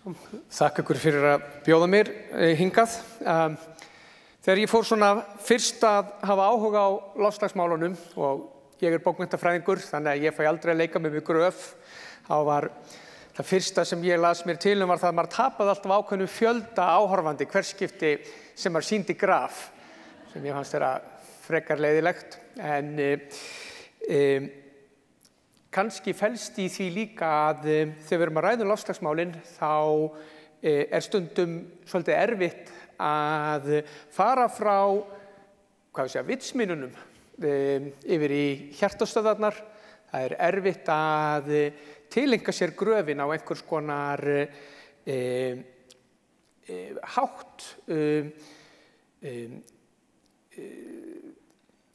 Þakka ykkur fyrir að bjóða mér hingað. Þegar ég fór svona fyrst að hafa áhuga á loftslagsmálunum og ég bókmenntafræðingur, þannig að ég fæ aldrei að leika mig við gröf, þá var það fyrsta sem ég las mér til var það að maður tapaði alltaf ákveðnum fjölda áhorfandi hvert skipti sem maður sýndi graf, sem ég fannst þeirra frekar leiðilegt. En kannski felst í því líka að þegar við erum að ræða loftslagsmálin þá stundum svolítið erfitt að fara frá vitsmununum yfir í hjartastöðvarnar. Það er erfitt að tileinka sér gröfin á einhvers konar hátt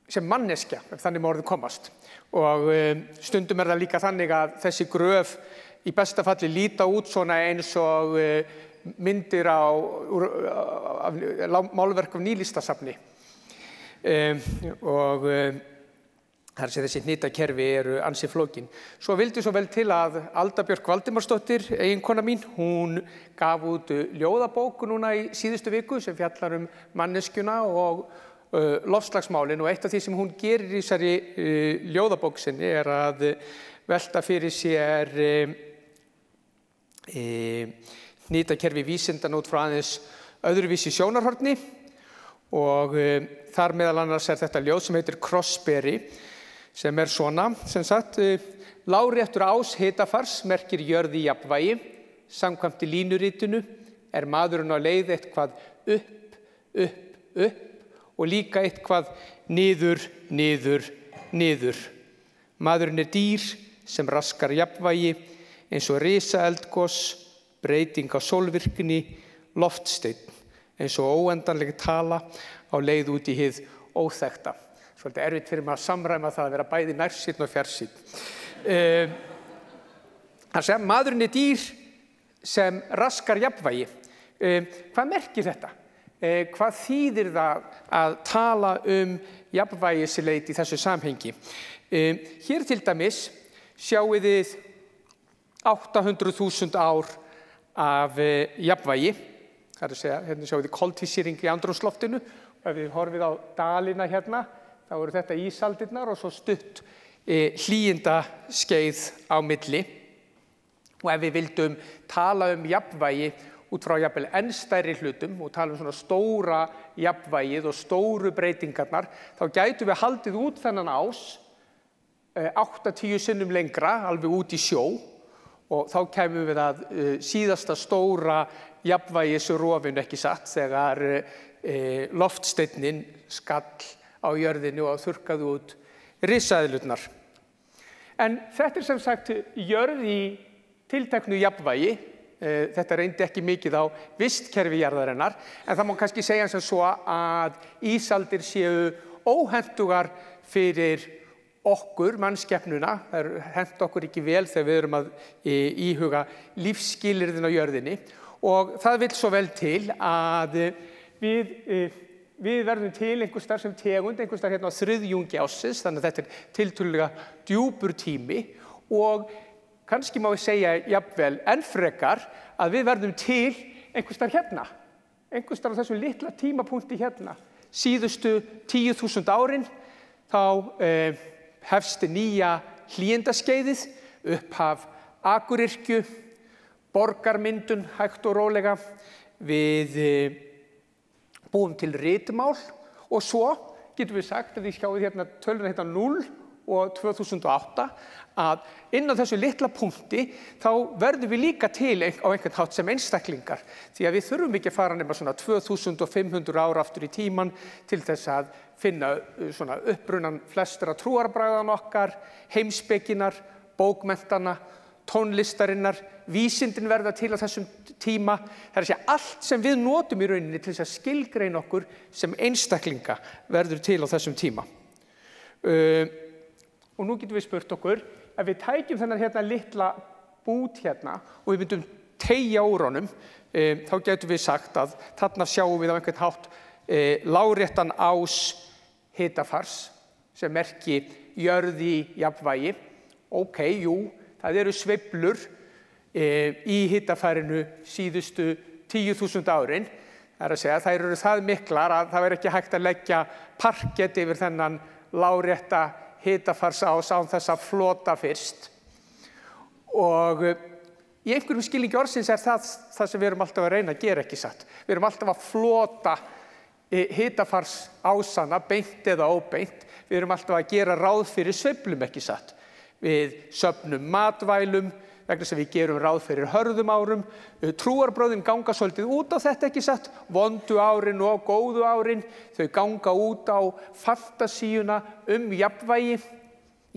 sem manneskja, ef þannig má orðið komast. Og stundum það líka þannig að þessi gröf í besta falli líta út svona eins og myndir af málverk af nýlistasafni. Og þar sem þessi hnitakerfi eru ansi flókin. Svo vildi svo vel til að Alda Björk Valdimarsdóttir, eiginkona mín, hún gaf út ljóðabók núna í síðustu viku sem fjallar manneskjuna og loftslagsmálin, og eitt af því sem hún gerir í þessari ljóðabók sinni að velta fyrir sér hnitakerfi vísindanna út frá aðeins öðruvísi sjónarhorni, og þar meðal annars þetta ljóð sem heitir Krossberi, sem svona, sem sagt, láréttur ás hitafars merkir jörð í jafnvægi, samkvæmt í línuritinu maðurinn á leið eitthvað upp, og líka eitthvað niður. Maðurinn dýr sem raskar jafnvægi, eins og risaeldgos, breyting á sólvirkni, loftsteinn, eins og óendanleg tala á leið út í hið óþekkta. Svolítið erfitt fyrir maður að samræma það að vera bæði nærsýnn og fjarsýnn. Maðurinn dýr sem raskar jafnvægi. Hvað merkir þetta? Hvað þýðir það að tala jafnvægisleit í þessu samhengi? Hér til dæmis sjáið þið 800.000 ár af jafnvægi. Það að segja, hérna sjáið þið koltvísýring í andrúmsloftinu. Ef við horfið á dalina hérna, þá eru þetta ísaldirnar og svo stutt hlýindaskeið á milli. Og ef við vildum tala jafnvægi út frá jafnvel enn stærri hlutum og tala svona stóra jafnvægið og stóru breytingarnar, þá gætum við haldið út þennan ás 8-10 sinnum lengra, alveg út í sjó, og þá kæmum við að síðasta stóra jafnvægisrofinu, ekki satt, þegar loftsteinninn skall á jörðinu og þurrkaði út risaeðlurnar. En þetta sem sagt jörð í tilteknu jafnvægi. Þetta reyndi ekki mikið á vistkerfi jarðarinnar, en það má kannski segja sem svo að ísaldir séu óhentugar fyrir okkur, mannskepnuna. Það hent okkur ekki vel þegar við erum að íhuga lífsskilyrðin á jörðinni, og það vill svo vel til að við verðum til einhvers staðar sem tegund, einhvers staðar hérna á þriðjungi ársins, þannig að þetta tiltölulega djúpur tími, og kannski má ég segja jafnvel enn frekar að við verðum til einhvers staðar hérna, einhvers staðar á þessum litla tímapunkti hérna. Síðustu 10.000 árin þá hefst nýja hlýindaskeiðið, upphaf akuryrkju, borgarmyndun hægt og rólega, við búum til ritmál, og svo getum við sagt að við sjáum hérna töluna hérna 0 og 2008, að inn á þessu litla punkti þá verðum við líka til á einhvern hátt sem einstaklingar, því að við þurfum ekki að fara nema svona 2500 ár aftur í tíman til þess að finna svona upprunan flestra trúarbragðanna okkar, heimspekinnar, bókmenntana, tónlistarinnar, vísindin verða til á þessum tíma. Það er að segja, allt sem við notum í rauninni til þess að skilgreina okkur sem einstaklinga verður til á þessum tíma. Og nú getum við spurt okkur, ef við tækjum þennan hérna litla bút hérna og við myndum teygja úr honum, þá getum við sagt að þarna sjáum við á einhvern hátt láréttan ás hitafars sem merki jörð í jafnvægi. Jú, það eru sveiflur í hitafærinu síðustu 10.000 árin. Það að segja, þær eru það miklar að það ekki hægt að leggja parkett yfir þennan lárétta hitafarsás án þess að flota fyrst. Og í einhverjum skilningi orðsins það sem við erum alltaf að reyna að gera, ekki satt. Við erum alltaf að flota hitafarsásana, beint eða óbeint. Við erum alltaf að gera ráð fyrir sveiflum, ekki satt. Við söfnum matvælum, vegna sem við gerum ráð fyrir hörðum árum. Trúarbrögðin ganga svolítið út á þetta, ekki satt. Vondu árin og góðu árin, þau ganga út á fantasíuna jafnvægi.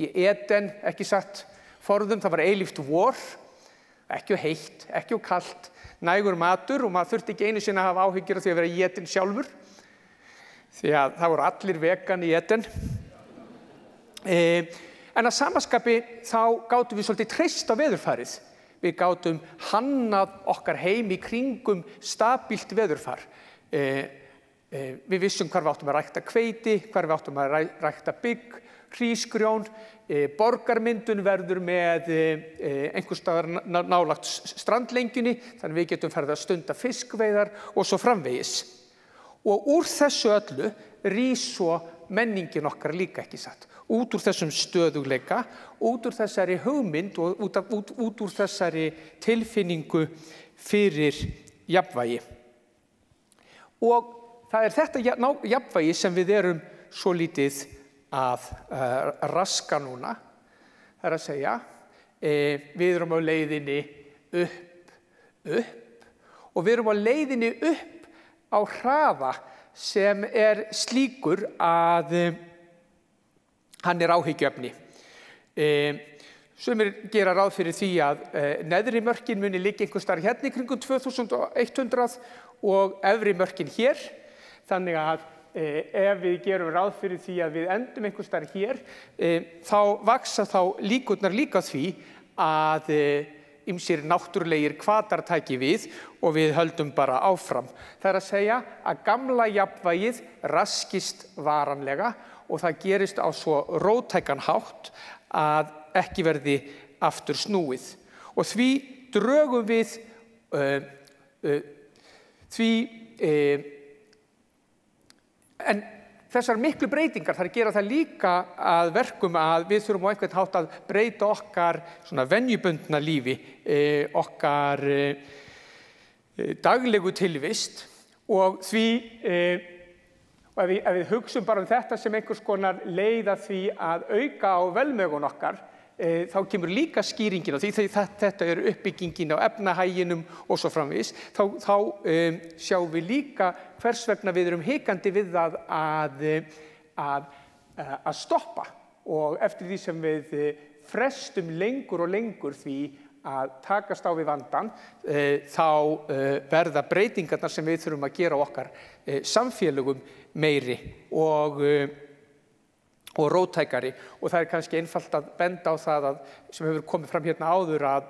Í Eden, ekki satt, forðum, það var eilíft vor, ekki heitt, ekki kalt, nægur matur og maður þurfti ekki einu sinni að hafa áhyggjur af því að vera étinn sjálfur. Því að það voru allir vegan í Eden. En að samaskapi þá gátum við svolítið treyst á veðurfarið. Við gátum hannað okkar heim í kringum stabílt veðurfar. Við vissum hvar við áttum að rækta hveiti, hvar við áttum að rækta bygg, hrísgrjón. Borgarmyndun verður með einhvers staðar nálægt strandlengjunni, þannig við getum farið að stunda fiskveiðar og svo framvegis. Og úr þessu öllu rís svo menningin okkar líka, ekki satt. Út úr þessum stöðugleika, út úr þessari hugmynd og út úr þessari tilfinningu fyrir jafnvægi. Og það þetta jafnvægi sem við erum svo lítið að raska núna. Það að segja, við erum á leiðinni upp og við erum á leiðinni upp á hraða sem slíkur að hann áhyggjuefni. Sumir gera ráð fyrir því að neðri mörkin muni liggja einhvers staðar hérna í kringum 2100 og efri mörkin hér. Þannig að ef við gerum ráð fyrir því að við endum einhvers staðar hér, þá vaxa líkurnar líka því að ýmsir náttúrulegir hvatar taki við og við höldum bara áfram. Það að segja að gamla jafnvægið raskist varanlega og það gerist á svo róttækan hátt að ekki verði aftur snúið. Og því drögum við en þessar miklu breytingar þær gera það líka að verkum að við þurfum á einhvern hátt að breyta okkar svona venjubundna lífi, okkar daglegu tilvist og því ef við hugsum bara þetta sem einhvers konar leið að því að auka á velmegun okkar, þá kemur líka skýringin á því þetta uppbyggingin á efnahæginum og svo framvegis, þá sjáum við líka hvers vegna við erum hikandi við það að stoppa og eftir því sem við frestum lengur og lengur því að takast á við vandan, þá verða breytingarnar sem við þurfum að gera á okkar samfélögum meiri og róttækari og það kannski einfalt að benda á það sem hefur komið fram hérna áður að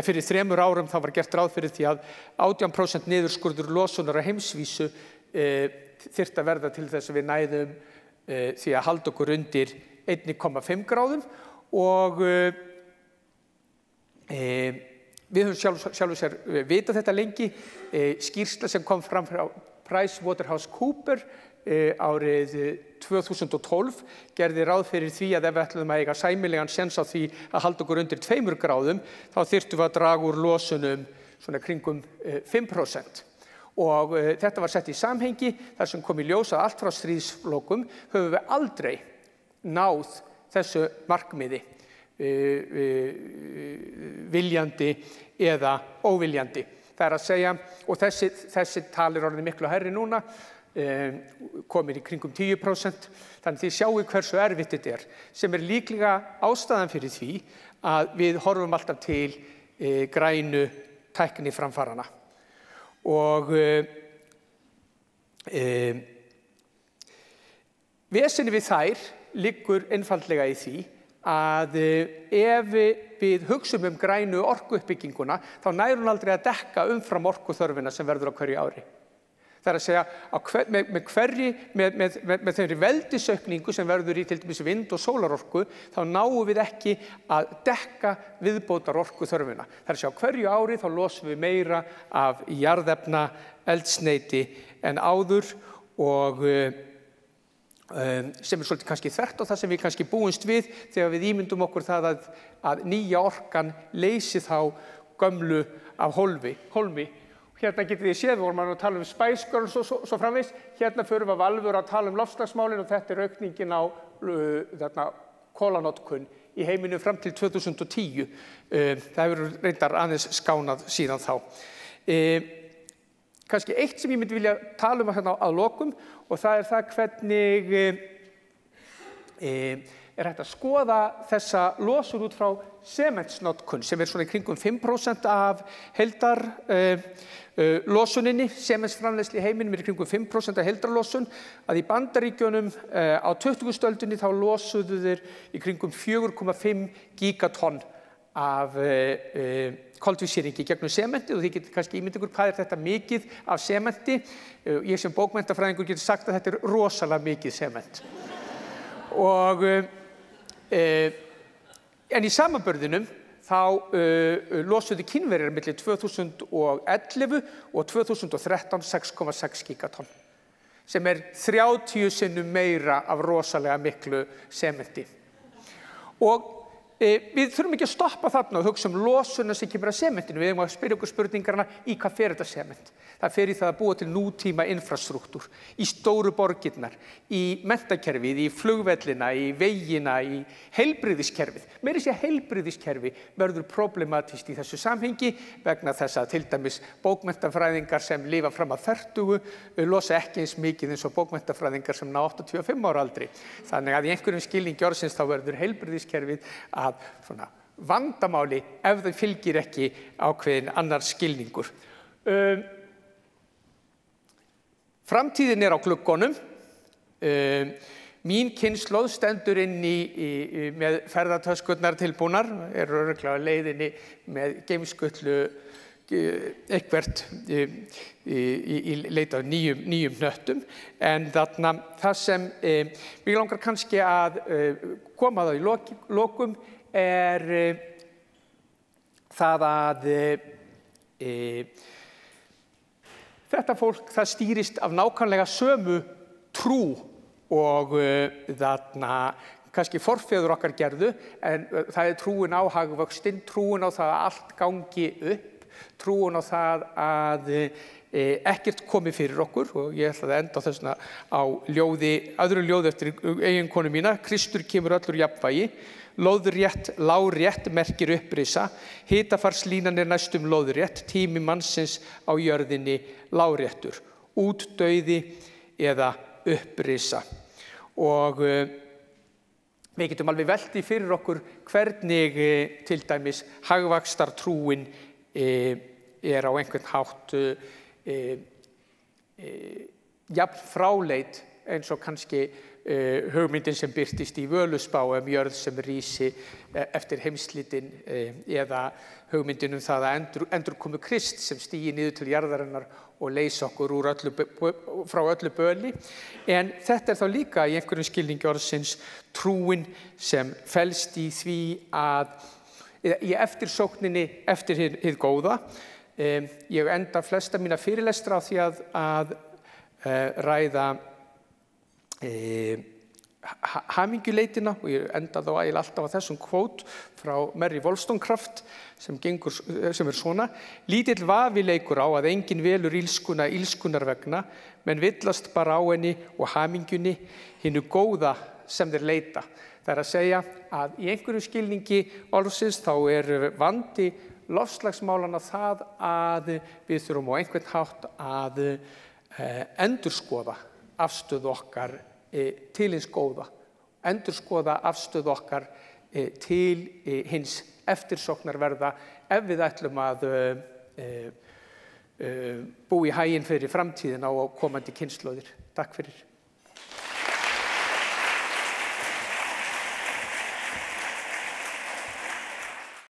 fyrir 3 árum þá var gert ráð fyrir því að 18% niðurskurður losunar á heimsvísu þyrfti að verða til þess að við næðum því að halda okkur undir 1,5 gráðum og við höfum sjálfur sér vitað þetta lengi. Skýrsla sem kom fram frá PricewaterhouseCoopers árið 2012 gerði ráð fyrir því að ef við ætluðum að eiga sæmilegan séns á því að halda okkur undir 2 gráðum þá þyrftum við að draga úr losunum svona kringum 5%. Og þetta var sett í samhengi þar sem kom í ljós að allt frá stríðslokum höfum við aldrei náð þessu markmiði viljandi eða óviljandi. Það að segja, og þessi talir orðið miklu hærri núna, komin í kringum 10%, þannig þið sjáu hversu erfitt þetta sem líklega ástæðan fyrir því að við horfum alltaf til grænu tækniframfarana. Og vesenið við þær liggur einfaldlega í því að ef við hugsum grænu orkuuppbygginguna, þá nær hún aldrei að dekka umfram orkuþörfina sem verður á hverju ári. Það að segja, með þeirri veldisaukningu sem verður í til dæmis vind- og sólarorku, þá náum við ekki að dekka viðbótar orku þörfina. Það að segja, á hverju ári þá losum við meira af jarðefna eldsneyti en áður og sem svolítið kannski þvert á það sem við kannski búumst við þegar við ímyndum okkur það að nýja orkan leysi þá gömlu af hólmi. Hérna getið þið séð, við vorum að tala Spice Girls og svo framvegis. Hérna förum við alvöru að tala loftslagsmálin og þetta aukningin á kolanotkun í heiminum fram til 2010. Það hefur reyndar aðeins skánað síðan þá. Kannski eitt sem ég myndi vilja tala hérna að lokum og það það hvernig hægt að skoða þessa losun út frá sementsnotkun sem svona í kringum 5% af heildar losuninni. Sementsframleiðsla í heiminum í kringum 5% af heildarlosun. Að í Bandaríkjunum á 20. öldinni þá losuðu þeir í kringum 4,5 gigatonn af koltvísýringi gegnum sementi og þið getur kannski ímyndað ykkur hvað þetta mikið af sementi. Ég sem bókmenntafræðingur getur sagt að þetta rosalega mikið sement. Og en í samanburðinum þá losuðu Kínverjar milli 2011 og 2013 6,6 gigatonn sem 30 sinnum meira af rosalega miklu sementi. Og við þurfum ekki að stoppa þarna og hugsa losunina sem kemur af sementinu. Við eigum að spyrja okkur spurningarna í hvað fer þetta sement. Það fer í það að búa til nútíma infrastruktúr, í stóru borgirnar, í menntakerfið, í flugvellina, í vegina, í heilbrigðiskerfið. Meira að segja heilbrigðiskerfi verður problematískt í þessu samhengi vegna þess að til dæmis bókmenntafræðingar sem lifa fram að 40 losa ekki eins mikið eins og bókmenntafræðingar sem ná 85 ára aldri. Þannig að í einhverjum skilningi orðsins þá verður heilbrigðiskerfið að svona vandamáli ef það fylgir ekki ákveðin annar skilningur. Framtíðin á gluggunum. Mín kynslóð stendur inn með ferðatöskurnar tilbúnar, örugglega á leiðinni með geimskutlu eitthvert í leit af nýjum hnöttum. En þarna það sem mig langar kannski að koma það í lokum það að þetta fólk það stýrist af nákvæmlega sömu trú og þarna kannski forfeður okkar gerðu, en það trúin á hagvöxtinn, trúin á það að allt gangi upp, trúin á það að ekkert komi fyrir okkur og ég ætla að enda þessna á öðru ljóði eftir eiginkonu mína. Kristur kemur öllur jafnvægi. Lóðrétt, lárétt merkir upprisa, hitafarslínan næstum lóðrétt, tími mannsins á jörðinni láréttur, útdauði eða upprisa. Og við getum alveg velti fyrir okkur hvernig til dæmis hagvaxtartrúin á einhvern hátt jafn fráleit eins og kannski hugmyndin sem birtist í Völuspá jörð sem rísi eftir heimslitin eða hugmyndin það að endurkomu Krist sem stígi niður til jarðarinnar og leysa okkur frá öllu böli. En þetta þá líka í einhverjum skilningi orðsins trúin sem felst í því að í eftirsókninni eftir hið góða. Ég enda flesta mína fyrirlestra á því að ræða hamingjuleitina og ég enda þá alltaf á þessum kvót frá Mary Wollstonecraft sem svona: lítill vafi leikur á að enginn velur illskuna illskunnar vegna, menn villast bara á henni og hamingjunni, hinu góða sem þeir leita. Það að segja að í einhverju skilningi orðsins þá vandi loftslagsmálanna það að við þurfum á einhvern hátt að endurskoða afstöðu okkar til hins góða, endurskoða afstöðu okkar til hins eftirsóknarverða ef við ætlum að búa í haginn fyrir framtíðina og komandi kynslóðir. Takk fyrir.